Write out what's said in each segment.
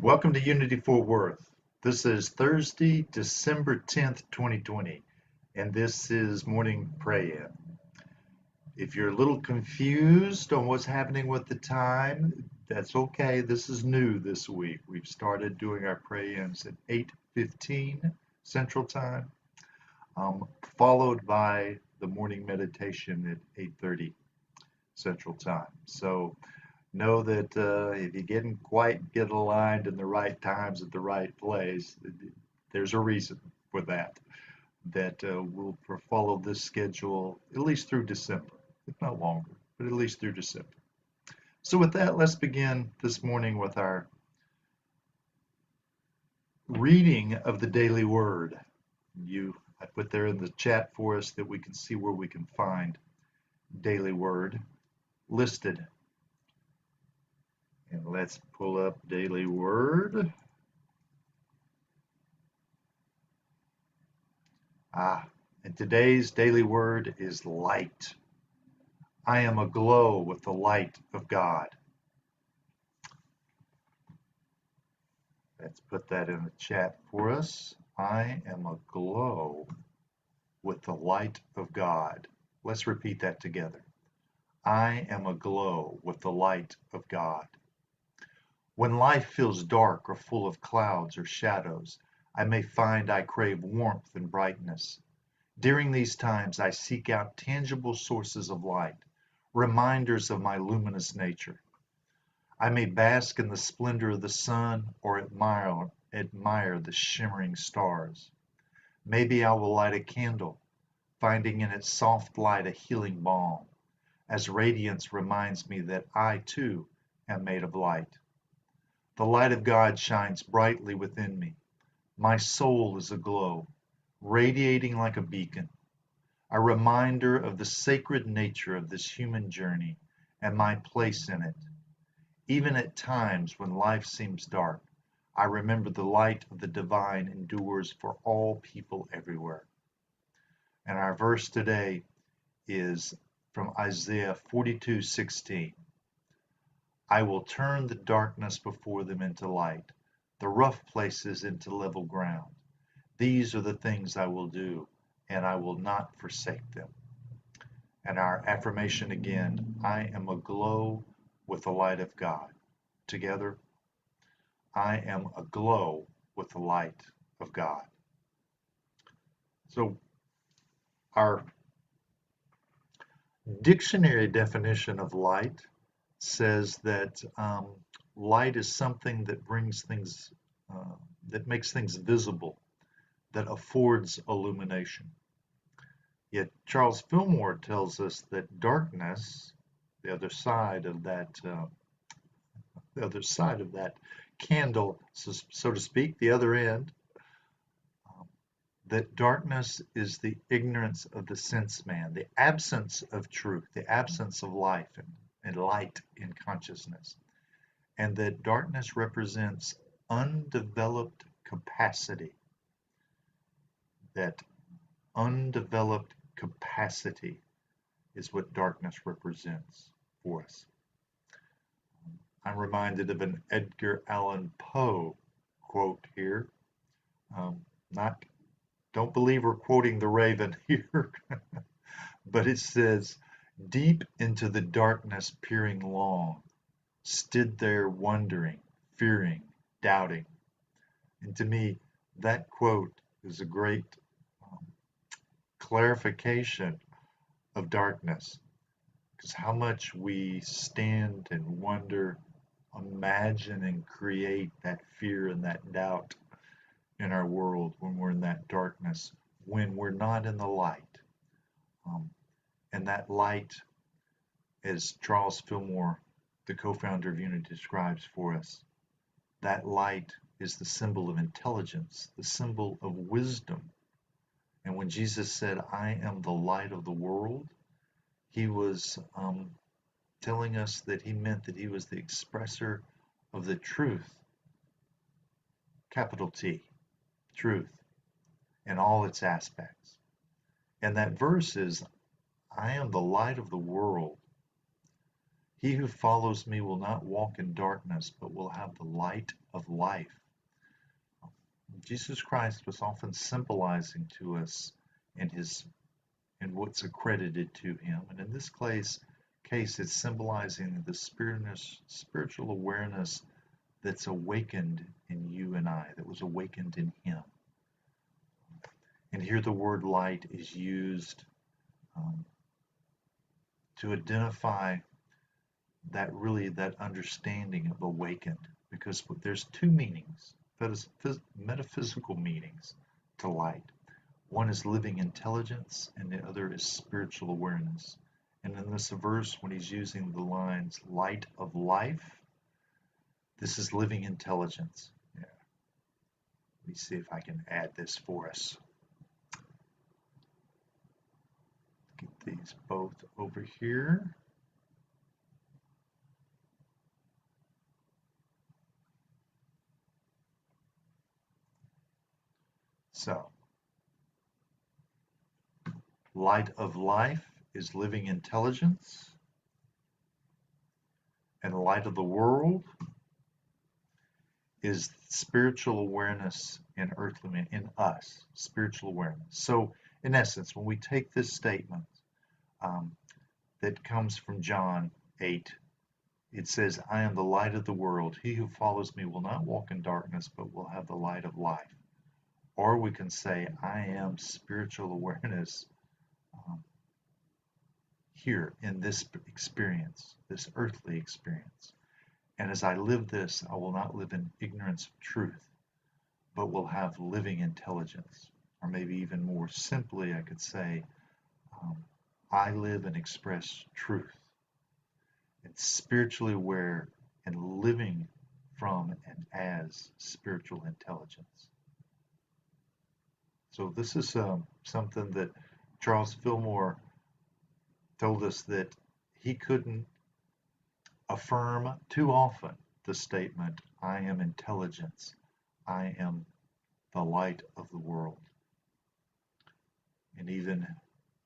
Welcome to Unity Fort Worth. This is Thursday, December 10th, 2020, and this is Morning Pray-In. If you're a little confused on what's happening with the time, that's okay. This is new this week. We've started doing our pray-ins at 8:15 Central Time, followed by the morning meditation at 8:30 Central Time. So know that if you didn't quite get aligned in the right times at the right place, there's a reason for that. We'll follow this schedule at least through December, if not longer, but at least through December. So with that, let's begin this morning with our reading of the daily word. I put there in the chat for us that we can see where we can find daily word listed. And let's pull up daily word. And today's daily word is light. I am aglow with the light of God. Let's put that in the chat for us. I am aglow with the light of God. Let's repeat that together. I am aglow with the light of God. When life feels dark or full of clouds or shadows, I may find I crave warmth and brightness. During these times, I seek out tangible sources of light, reminders of my luminous nature. I may bask in the splendor of the sun or admire the shimmering stars. Maybe I will light a candle, finding in its soft light a healing balm, as radiance reminds me that I too am made of light. The light of God shines brightly within me. My soul is aglow, radiating like a beacon, a reminder of the sacred nature of this human journey and my place in it. Even at times when life seems dark, I remember the light of the divine endures for all people everywhere. And our verse today is from Isaiah 42:16. I will turn the darkness before them into light, the rough places into level ground. These are the things I will do, and I will not forsake them. And our affirmation again, I am aglow with the light of God. Together, I am aglow with the light of God. So our dictionary definition of light says that light is something that brings things, that makes things visible, that affords illumination. Yet Charles Fillmore tells us that darkness, the other side of that candle, so to speak, the other end, that darkness is the ignorance of the sense man, the absence of truth, the absence of life and light in consciousness, and that darkness represents undeveloped capacity. That undeveloped capacity is what darkness represents for us. I'm reminded of an Edgar Allan Poe quote here. Don't believe we're quoting the Raven here, but it says, deep into the darkness peering long, stood there wondering, fearing, doubting. And to me, that quote is a great clarification of darkness, because how much we stand and wonder, imagine and create that fear and that doubt in our world when we're in that darkness, when we're not in the light. And that light, as Charles Fillmore, the co-founder of Unity, describes for us, that light is the symbol of intelligence, the symbol of wisdom. And when Jesus said, I am the light of the world, he was telling us that he meant that he was the expresser of the truth, capital T, truth, in all its aspects. And that verse is, I am the light of the world. He who follows me will not walk in darkness, but will have the light of life. Jesus Christ was often symbolizing to us in what's accredited to him. And in this case it's symbolizing the spiritual awareness that's awakened in you and I, that was awakened in him. And here the word light is used to identify that understanding of awakened, because there's two meanings, metaphysical meanings to light. One is living intelligence, and the other is spiritual awareness. And in this verse, when he's using the lines light of life, this is living intelligence. Yeah. Let me see if I can add this for us. Get these both over here. So, light of life is living intelligence, and light of the world is spiritual awareness in us, spiritual awareness. So, in essence, when we take this statement that comes from John 8, it says, I am the light of the world. He who follows me will not walk in darkness, but will have the light of life. Or we can say, I am spiritual awareness here in this experience, this earthly experience. And as I live this, I will not live in ignorance of truth, but will have living intelligence. Or maybe even more simply, I could say, I live and express truth. And spiritually aware and living from and as spiritual intelligence. So this is something that Charles Fillmore told us, that he couldn't affirm too often the statement, I am intelligence, I am the light of the world. And even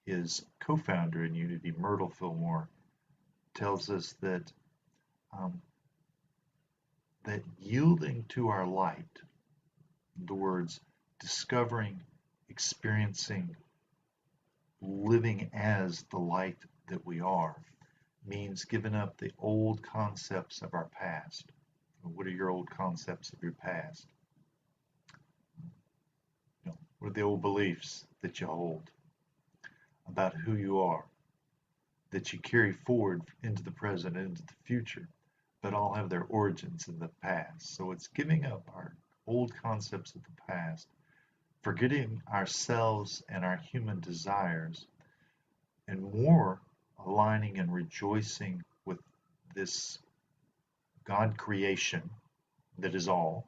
his co-founder in Unity, Myrtle Fillmore, tells us that that yielding to our light, in other words, discovering, experiencing, living as the light that we are, means giving up the old concepts of our past. What are your old concepts of your past? What are the old beliefs that you hold about who you are, that you carry forward into the present and into the future, but all have their origins in the past? So it's giving up our old concepts of the past, forgetting ourselves and our human desires, and more aligning and rejoicing with this God creation that is all,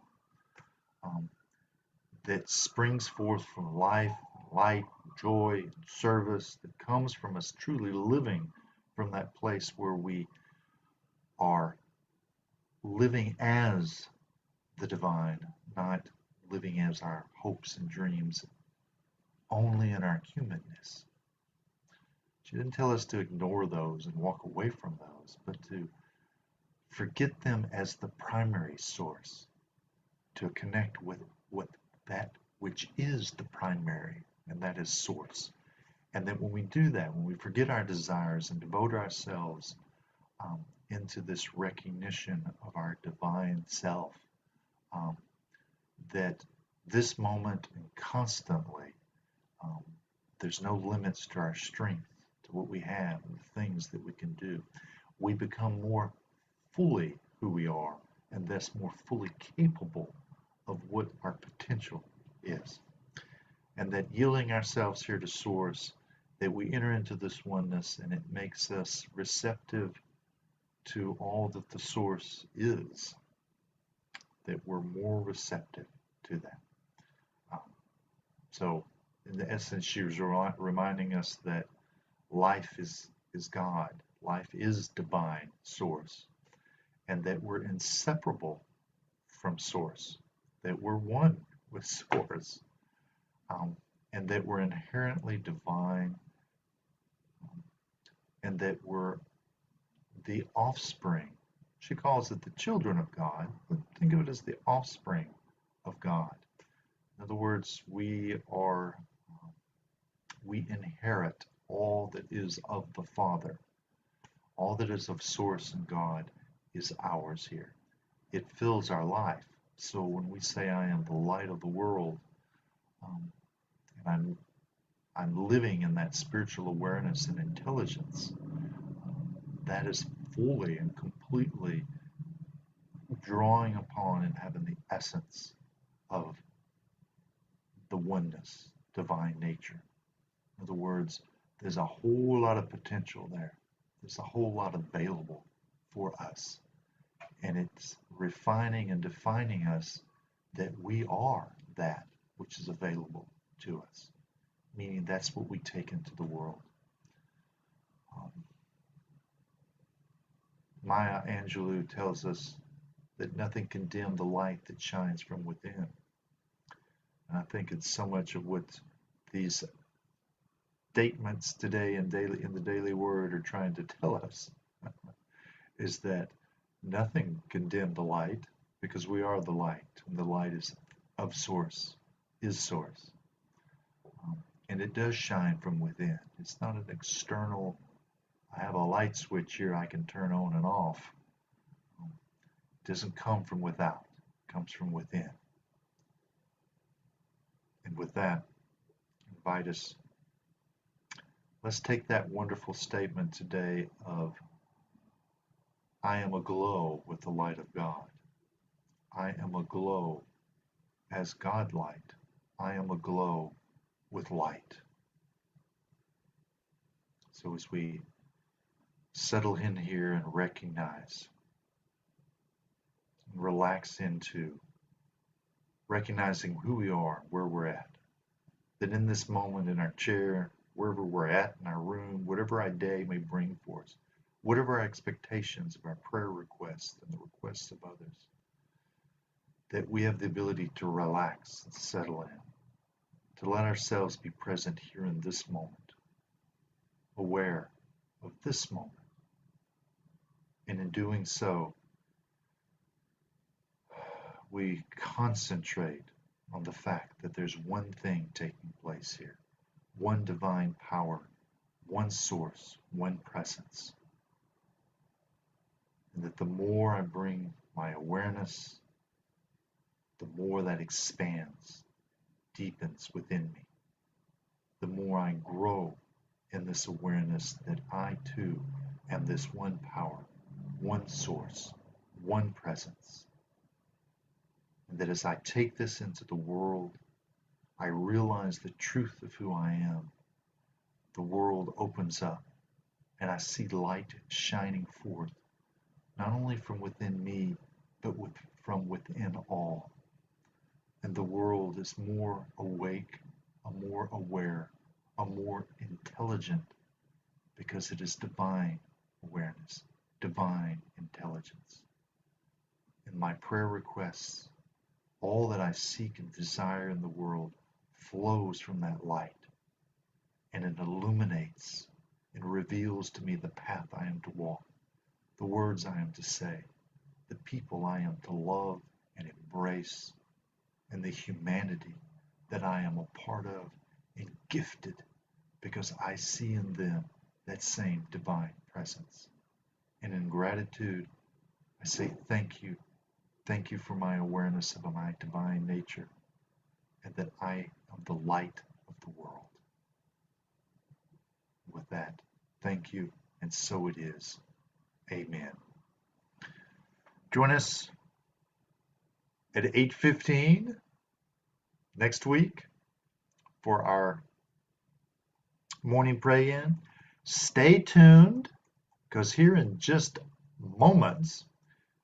that springs forth from life, light, joy, and service, that comes from us truly living from that place where we are living as the divine, not living as our hopes and dreams only in our humanness. She didn't tell us to ignore those and walk away from those, but to forget them as the primary source, to connect with that which is the primary, and that is source. And that when we do that, when we forget our desires and devote ourselves into this recognition of our divine self, that this moment and constantly, there's no limits to our strength, to what we have and the things that we can do. We become more fully who we are, and thus more fully capable of what our potential is. And that yielding ourselves here to Source, that we enter into this oneness, and it makes us receptive to all that the Source is, that we're more receptive to that. So in the essence, she was reminding us that life is God, life is divine Source, and that we're inseparable from Source, that we're one with Source, and that we're inherently divine, and that we're the offspring. She calls it the children of God, but think of it as the offspring of God. In other words, we inherit all that is of the Father. All that is of source in God is ours here. It fills our life. So when we say, I am the light of the world, and I'm living in that spiritual awareness and intelligence, that is fully and completely drawing upon and having the essence of the oneness, divine nature. In other words, there's a whole lot of potential there. There's a whole lot available for us. And it's refining and defining us that we are that which is available to us. Meaning that's what we take into the world. Maya Angelou tells us that nothing can dim the light that shines from within. And I think it's so much of what these statements today in the daily word are trying to tell us is that nothing can dim the light because we are the light, and the light is of source, is source. And it does shine from within. It's not an external, I have a light switch here I can turn on and off. It doesn't come from without, it comes from within. And with that, invite us. Let's take that wonderful statement today of, I am aglow with the light of God. I am aglow as God light. I am aglow with light. So as we settle in here and recognize, and relax into recognizing who we are, where we're at, that in this moment in our chair, wherever we're at in our room, whatever our day may bring for us, whatever our expectations of our prayer requests and the requests of others, that we have the ability to relax and settle in, to let ourselves be present here in this moment, aware of this moment. And in doing so, we concentrate on the fact that there's one thing taking place here, one divine power, one source, one presence. And that the more I bring my awareness, the more that expands, deepens within me. The more I grow in this awareness that I too am this one power, one source, one presence. And that as I take this into the world, I realize the truth of who I am. The world opens up and I see light shining forth, not only from within me, but from within all. And the world is more awake, a more aware, a more intelligent, because it is divine awareness, divine intelligence. In my prayer requests, all that I seek and desire in the world flows from that light, and it illuminates and reveals to me the path I am to walk, the words I am to say, the people I am to love and embrace, and the humanity that I am a part of and gifted because I see in them that same divine presence. And in gratitude, I say thank you. Thank you for my awareness of my divine nature and that I am the light of the world. With that, thank you, and so it is. Amen. Join us at 8:15 next week for our morning pray-in. Stay tuned, because here in just moments,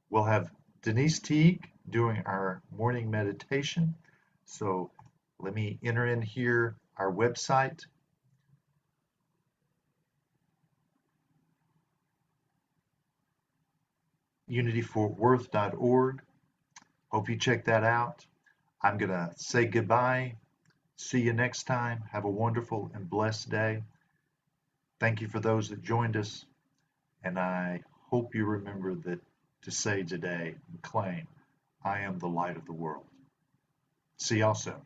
we'll have Denise Teague doing our morning meditation. So let me enter in here our website. unityfortworth.org. Hope you check that out. I'm going to say goodbye. See you next time. Have a wonderful and blessed day. Thank you for those that joined us, and I hope you remember that to say today and claim, I am the light of the world. See y'all soon.